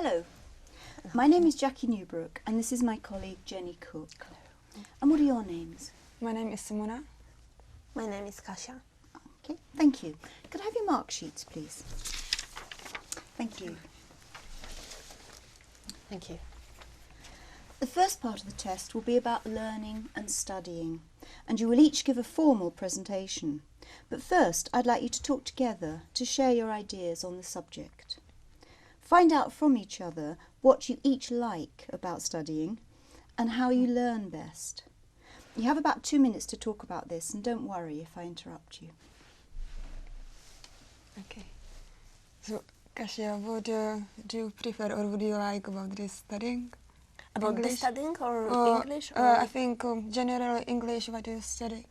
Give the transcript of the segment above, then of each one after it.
Hello, my name is Jackie Newbrook and this is my colleague Jenny Cook. And what are your names? My name is Simona. My name is Kasha. Okay, thank you. Could I have your mark sheets, please? Thank you. Thank you. The first part of the test will be about learning and studying, and you will each give a formal presentation. But first, I'd like you to talk together to share your ideas on the subject. Find out from each other what you each like about studying and how you learn best. You have about 2 minutes to talk about this, and don't worry if I interrupt you. Okay. So, Kasia, what do you prefer or would you like about this studying? About English? the studying or English? Or I think generally English. What do you study?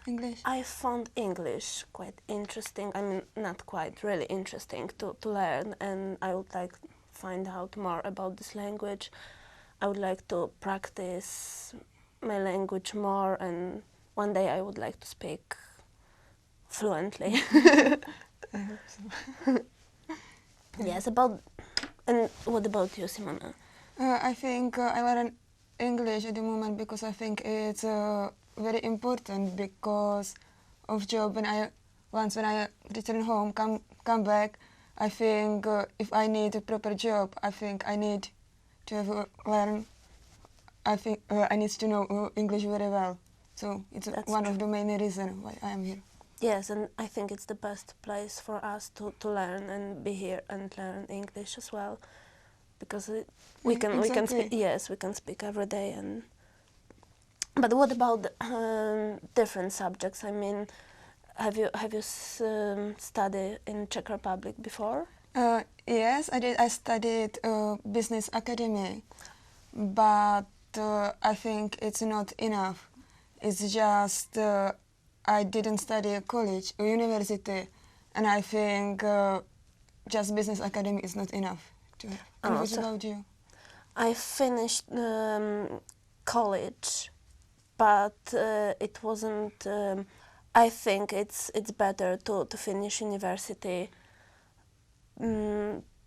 English? I found English quite interesting. I mean, not quite, really interesting to learn, and I would like to find out more about this language. I would like to practice my language more, and one day I would like to speak fluently. I hope so. Yes, and what about you, Simona? I think I learn English at the moment because I think it's very important because of job. Once when I return home, come back, I think if I need a proper job, I think I need to learn. I think I need to know English very well. So it's one of the main reasons why I am here. Yes, and I think it's the best place for us to learn and be here and learn English as well, because we can speak. Yes, we can speak every day. And but what about different subjects? I mean, have you studied in Czech Republic before? Yes, I did. I studied business academy, but I think it's not enough. It's just I didn't study a college or university, and I think just business academy is not enough to have. And what about you? I finished college, but it wasn't. I think it's better to finish university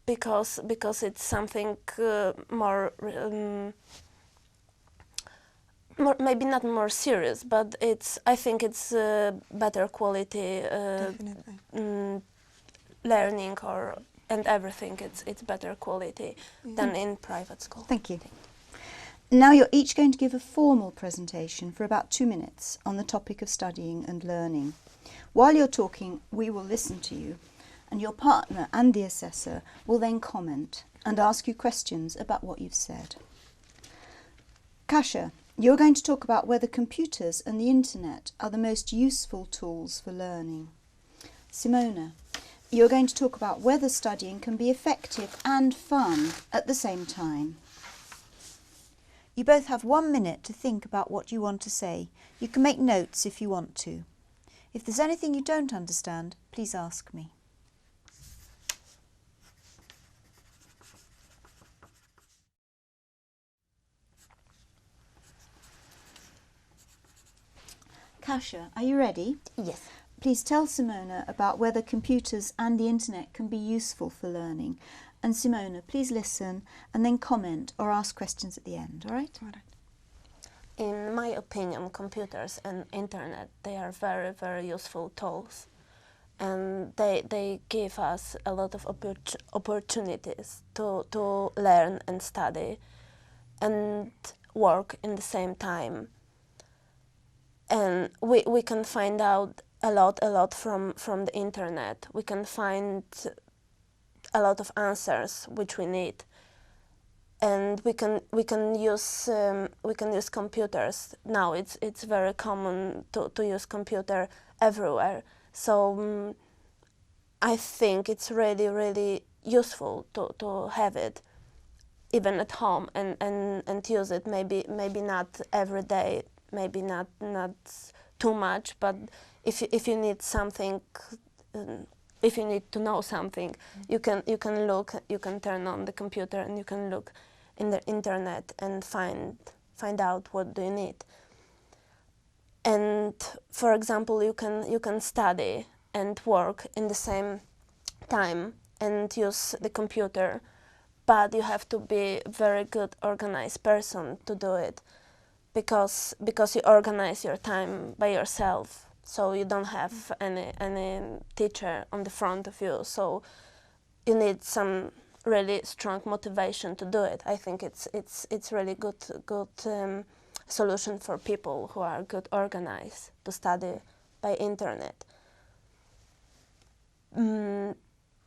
because it's something more. Maybe not more serious, but I think it's better quality learning and everything. It's better quality than in private school. Thank you. Now you're each going to give a formal presentation for about 2 minutes on the topic of studying and learning. While you're talking, we will listen to you, and your partner and the assessor will then comment and ask you questions about what you've said. Kasha, you're going to talk about whether computers and the internet are the most useful tools for learning. Simona, you're going to talk about whether studying can be effective and fun at the same time. You both have 1 minute to think about what you want to say. You can make notes if you want to. If there's anything you don't understand, please ask me. Kasha, are you ready? Yes. Please tell Simona about whether computers and the internet can be useful for learning. And Simona, please listen and then comment or ask questions at the end, all right? All right. In my opinion, computers and internet, they are very, very useful tools. And they give us a lot of opportunities to learn and study and work in the same time. And we can find out a lot from the internet. We can find a lot of answers which we need, and we can use computers now. It's very common to use computer everywhere. So I think it's really useful to have it even at home and use it. Maybe not every day. Maybe not too much, but if you need something, if you need to know something, you can look. You can turn on the computer and you can look in the internet and find out what do you need. And for example, you can study and work in the same time and use the computer but you have to be a very good organized person to do it, because you organize your time by yourself, so you don't have any teacher on the front of you, so you need some really strong motivation to do it. I think it's really good solution for people who are good organized to study by internet.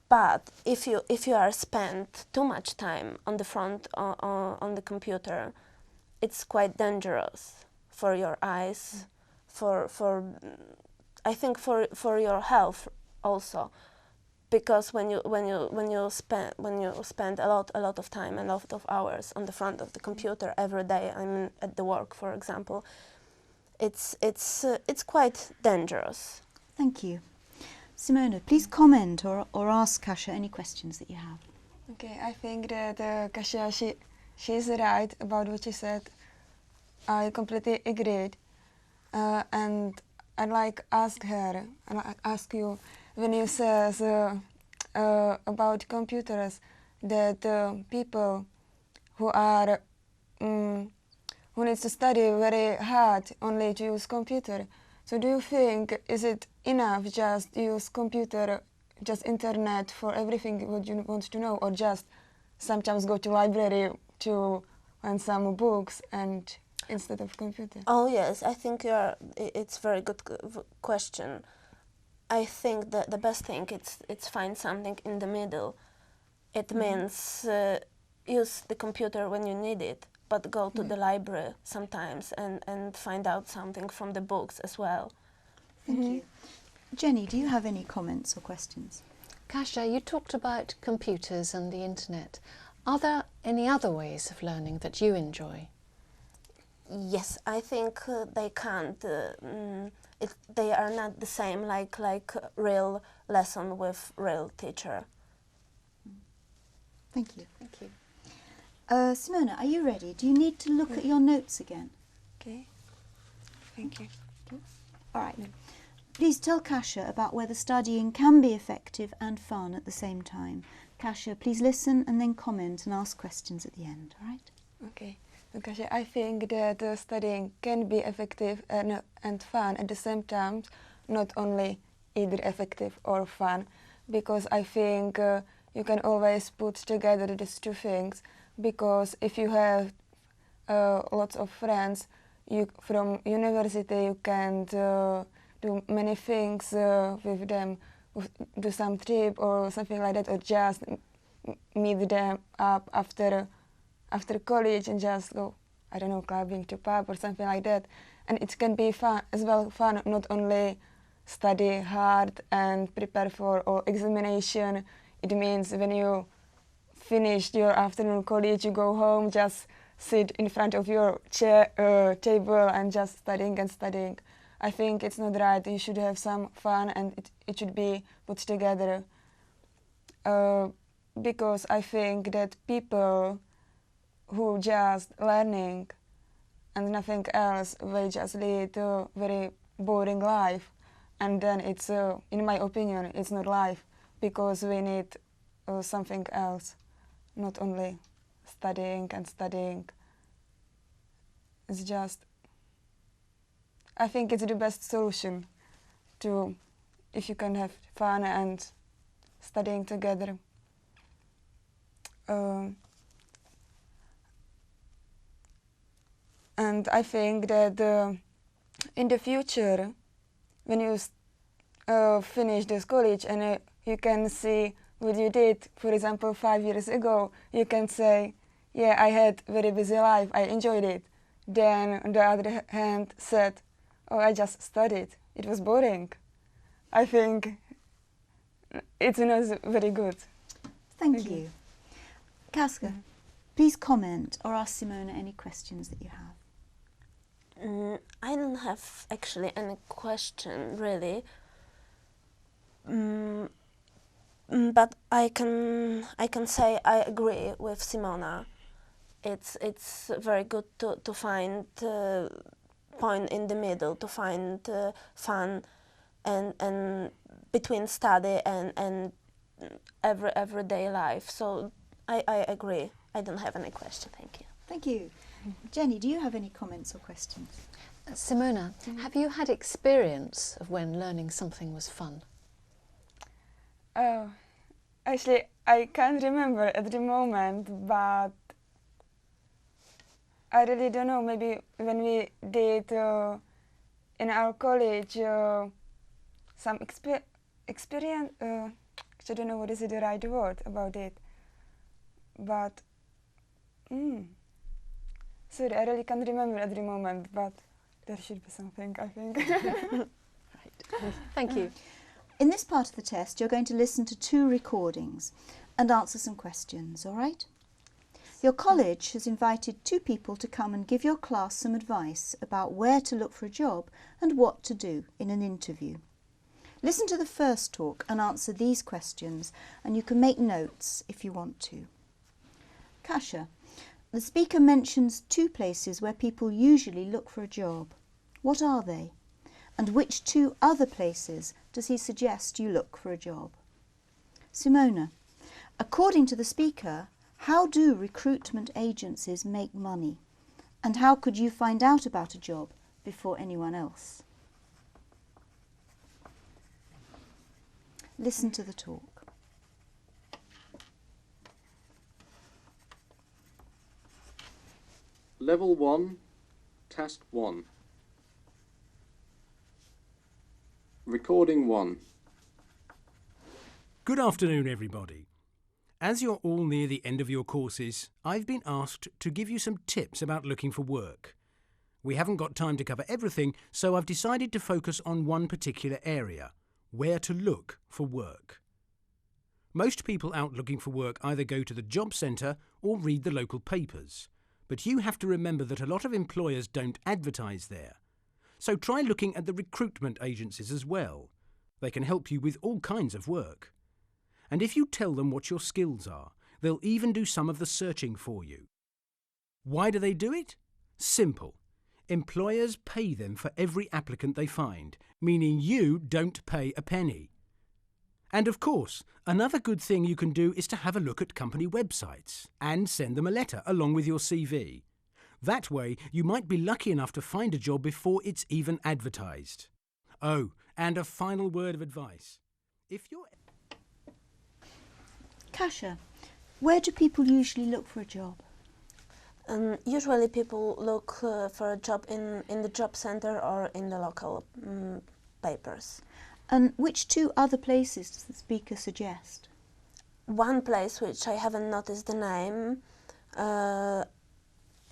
But if you are spent too much time on the front on the computer, it's quite dangerous for your eyes, for I think for your health also, because when you spend a lot of time and a lot of hours on the front of the computer every day, I mean at the work, for example, it's quite dangerous. Thank you. Simona, please comment or ask Kasha any questions that you have. Okay, I think that Kasha, she's right about what she said. I completely agreed. And I'd like ask you, when you says about computers, that people who are who needs to study very hard only to use computer. So do you think is it enough just use computer, just internet for everything what you want to know, or just sometimes go to library to find some books and instead of computer? Oh yes, I think it's very good question. I think that the best thing it's find something in the middle. It means use the computer when you need it, but go to the library sometimes and find out something from the books as well. Thank you. Jenny, do you have any comments or questions? Kasha, you talked about computers and the internet. Are there any other ways of learning that you enjoy? Yes, I think they can't. They are not the same like real lesson with real teacher. Thank you. Thank you. Simona, are you ready? Do you need to look at your notes again? Okay. Thank you. All right. Please tell Kasha about whether studying can be effective and fun at the same time. Kasha, please listen and then comment and ask questions at the end, all right? Okay. Because I think that studying can be effective and fun at the same time, not only either effective or fun, because I think you can always put together these two things, because if you have lots of friends from university, you can do many things with them, do some trip or something like that, or just meet them up after college and just go, I don't know, clubbing to pub or something like that. And it can be fun as well, not only study hard and prepare for all examination. It means when you finished your afternoon college, you go home, just sit in front of your table and just studying and studying. I think it's not right. You should have some fun and it should be put together. Because I think that people who just learning and nothing else, they just lead a very boring life. And then it's, in my opinion, it's not life, because we need something else, not only studying and studying. It's just, I think it's the best solution to, if you can have fun and studying together. And I think that in the future, when you finish this college and you can see what you did, for example, 5 years ago, you can say, yeah, I had a very busy life, I enjoyed it. Then on the other hand said, oh, I just studied, it was boring. I think it's not very good. Thank you. Kasha, please comment or ask Simona any questions that you have. I don't have actually any question really, but I can say I agree with Simona. It's very good to find point in the middle, to find fun and between study and everyday life. So I agree. I don't have any question, thank you. Thank you. Jenny, do you have any comments or questions? Simona, have you had experience of when learning something was fun? Oh, actually, I can't remember at the moment, but I really don't know. Maybe when we did in our college some experience. I don't know what is the right word about it, but sorry, I really can't remember at the moment. But there should be something, I think. Right. Thank you. In this part of the test, you're going to listen to 2 recordings and answer some questions, all right? Your college has invited 2 people to come and give your class some advice about where to look for a job and what to do in an interview. Listen to the first talk and answer these questions, and you can make notes if you want to. Kasha, the speaker mentions 2 places where people usually look for a job. What are they? And which 2 other places does he suggest you look for a job? Simona, according to the speaker, how do recruitment agencies make money? And how could you find out about a job before anyone else? Listen to the talk. Level 1, Task 1. Recording 1. Good afternoon, everybody. As you're all near the end of your courses, I've been asked to give you some tips about looking for work. We haven't got time to cover everything, so I've decided to focus on one particular area: where to look for work. Most people out looking for work either go to the job centre or read the local papers, but you have to remember that a lot of employers don't advertise there. So try looking at the recruitment agencies as well. They can help you with all kinds of work. And if you tell them what your skills are, they'll even do some of the searching for you. Why do they do it? Simple. Employers pay them for every applicant they find, meaning you don't pay a penny. And of course, another good thing you can do is to have a look at company websites and send them a letter along with your CV. That way, you might be lucky enough to find a job before it's even advertised. Oh, and a final word of advice. If you're... Kasha, where do people usually look for a job? Usually people look for a job in the job center or in the local papers. And which 2 other places does the speaker suggest? One place which I haven't noticed the name,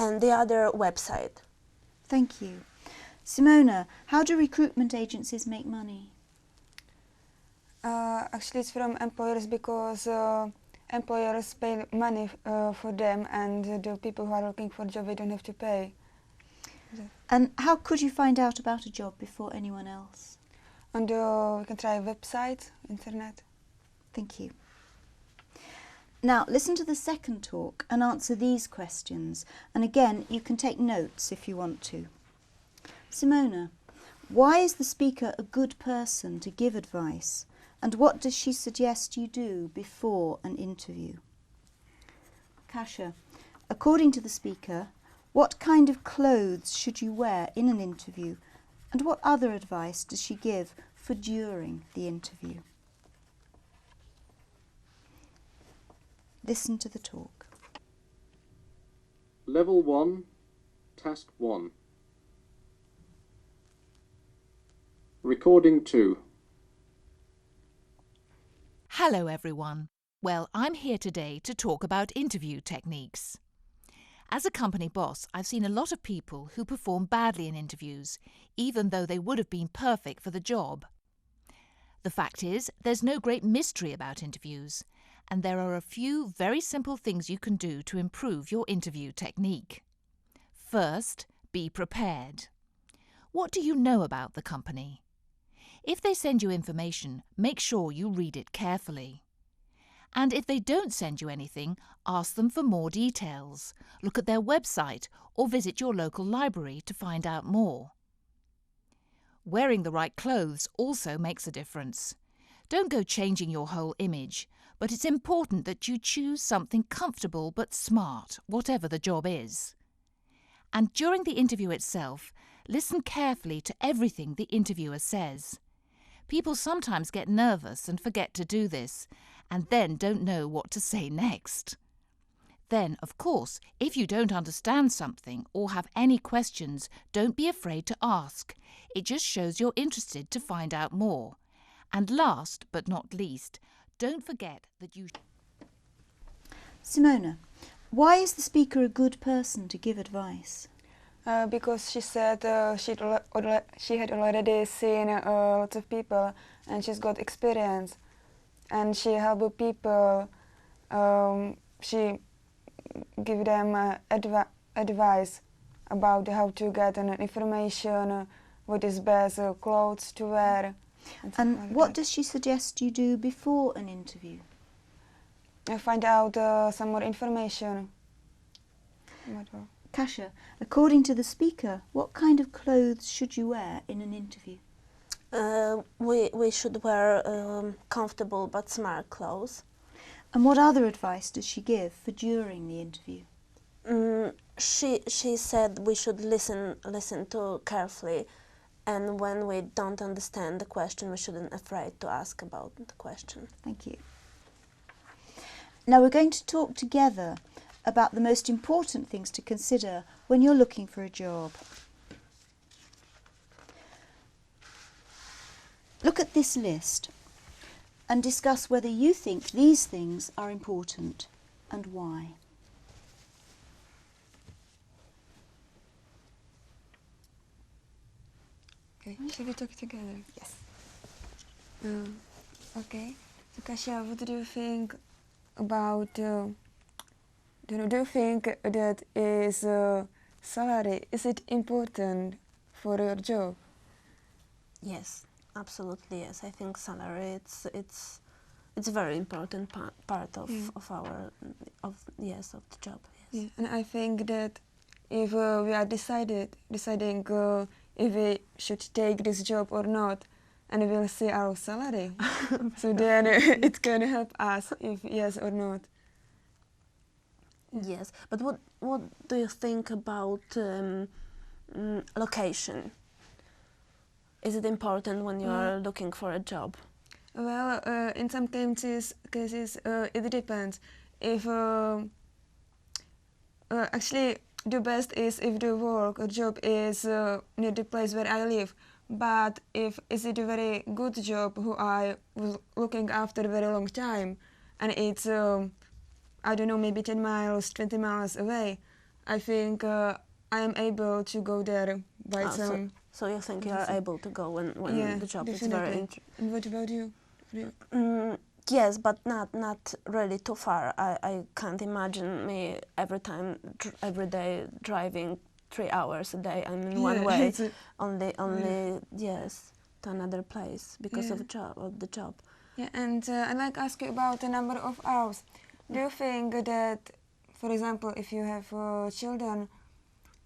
and the other website. Thank you. Simona, how do recruitment agencies make money? Actually, it's from employers, because employers pay money for them, and the people who are looking for a job, they don't have to pay. And how could you find out about a job before anyone else? And we can try website, internet. Thank you. Now listen to the second talk and answer these questions. And again, you can take notes if you want to. Simona, why is the speaker a good person to give advice? And what does she suggest you do before an interview? Kasha, according to the speaker, what kind of clothes should you wear in an interview? And what other advice does she give for during the interview? Listen to the talk. Level 1, Task 1. Recording 2. Hello everyone. Well, I'm here today to talk about interview techniques. As a company boss, I've seen a lot of people who perform badly in interviews, even though they would have been perfect for the job. The fact is, there's no great mystery about interviews, and there are a few very simple things you can do to improve your interview technique. First, be prepared. What do you know about the company? If they send you information, make sure you read it carefully. And if they don't send you anything, ask them for more details. Look at their website or visit your local library to find out more. Wearing the right clothes also makes a difference. Don't go changing your whole image, but it's important that you choose something comfortable but smart, whatever the job is. And during the interview itself, listen carefully to everything the interviewer says. People sometimes get nervous and forget to do this, and then don't know what to say next. Then, of course, if you don't understand something or have any questions, don't be afraid to ask. It just shows you're interested to find out more. And last but not least, don't forget that you... Simona, why is the speaker a good person to give advice? Because she said she had already seen lots of people and she's got experience and she helped people. She give them advice about how to get information, what is best clothes to wear. And like what that. does she suggest you do before an interview? Find out some more information. Kasha, according to the speaker, what kind of clothes should you wear in an interview? We should wear comfortable but smart clothes. And what other advice does she give for during the interview? She said we should listen to carefully, and when we don't understand the question, we shouldn't afraid to ask about the question. Thank you. Now we're going to talk together about the most important things to consider when you're looking for a job. Look at this list and discuss whether you think these things are important and why. Okay, shall we talk together? Yes. Okay. So Kasha, what do you think about? Do you think that is salary? Is it important for your job? Yes, absolutely. Yes, I think salary it's a very important part of the job. Yes. Yeah. And I think that if we are deciding if we should take this job or not, and we will see our salary, so then it can help us if yes or not. Yes, but what do you think about location? Is it important when you are looking for a job? Well, in some cases it depends. If actually the best is if the work or job is near the place where I live. But if is it a very good job who I was looking after a very long time, and it's I don't know, maybe 10 miles, 20 miles away, I think I am able to go there by some. So you think you are able to go when Yeah, the job definitely. is very And what about you? yes, but not really too far. I can't imagine me every day driving 3 hours a day. I mean, one way only yes to another place because of the job. Yeah, and I'd like to ask you about the number of hours. Do you think that, for example, if you have children,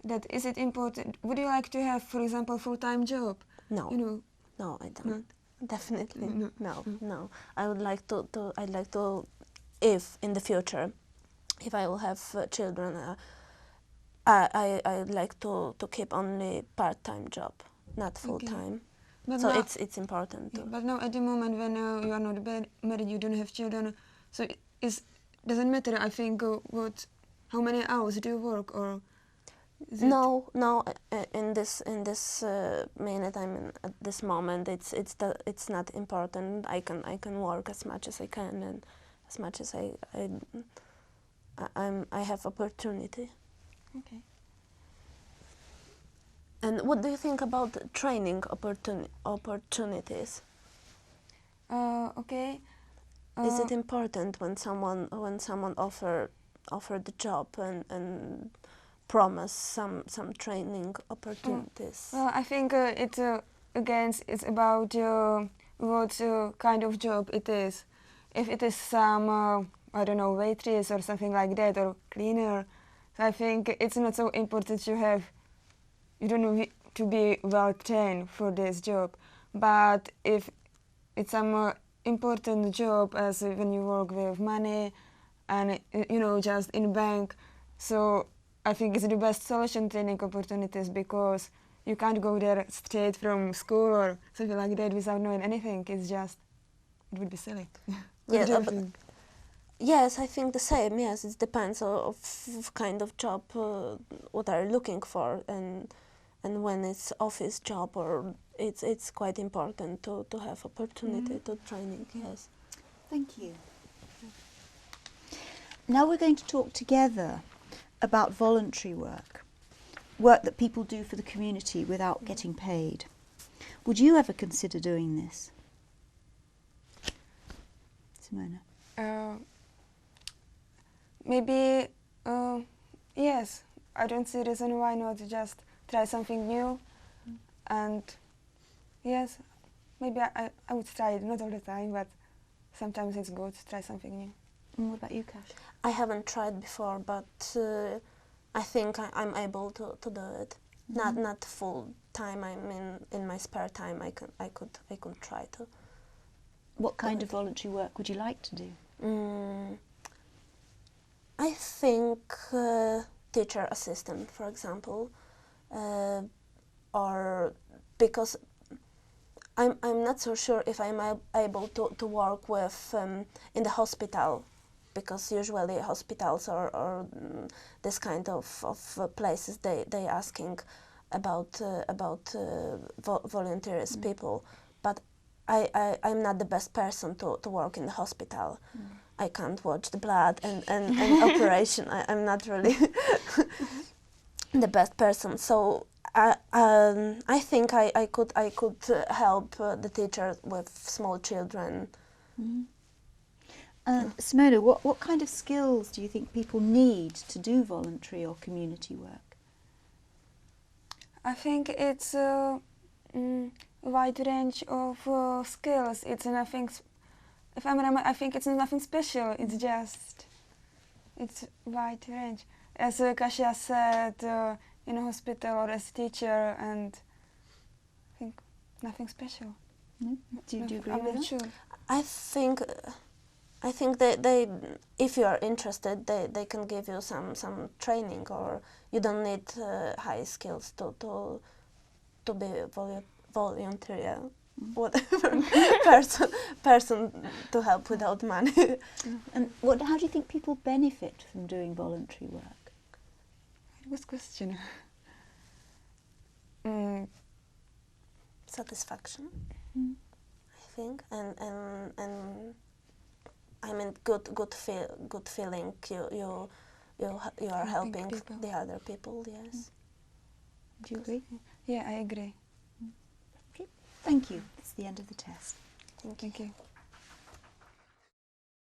that is it important? Would you like to have, for example, full-time job? No, You know. no, I don't. Definitely no. I would like to. I'd like to, if in the future, if I will have children, I'd like to keep only part-time job, not full-time. But So now, it's important too. but now at the moment when you are not married, you don't have children, so it doesn't matter. I think how many hours do you work, or is it No. In this minute, I mean, at this moment, it's not important. I can work as much as I can and as much as I have opportunity. Okay. And what do you think about training opportunities? Okay. Is it important when someone offer the job and promise some training opportunities? Well, I think it's about what kind of job it is. If it is some I don't know, waitress or something like that, or cleaner, so I think it's not so important you don't know to be well trained for this job. But if it's some important job as when you work with money and just in bank. So I think it's the best solution, training opportunities, because you can't go there straight from school or something like that without knowing anything. It would be silly. Yeah, What do you but think? yes, I think the same. Yes, it depends of kind of job what are you looking for, and when it's office job, or it's quite important to have opportunity to training. Yes. Thank you. Now we're going to talk together about voluntary work that people do for the community without getting paid. Would you ever consider doing this? Simona? Maybe, yes. I don't see reason why not just try something new. And yes, maybe I would try it, not all the time, but sometimes it's good to try something new. And what about you, Kasia? I haven't tried before, but I think I'm able to do it. Not full time. I mean, in my spare time, I could try to. What kind of voluntary work would you like to do? I think teacher assistant, for example, or because I'm not so sure if I'm able to work with in the hospital, because usually hospitals or this kind of places they asking about volunteers people, but I'm not the best person to work in the hospital. I can't watch the blood and operation. I'm not really the best person. So I think I could help the teachers with small children. Simona, what kind of skills do you think people need to do voluntary or community work? I think it's a wide range of skills. It's nothing. If I'm remember, I think it's nothing special. It's just it's wide range. As Kasia said, in a hospital or as a teacher, and I think nothing special. No? Do you agree I'm with not that? sure. I think they if you are interested, they can give you some training, or you don't need high skills to be volunteer, whatever person to help without money. And how do you think people benefit from doing voluntary work? Good question. Satisfaction, I think, and I mean good feeling. You are helping people. the other people. Yes. Do you agree? Yeah, I agree. Okay. Thank you. That's the end of the test. Thank you. Thank you.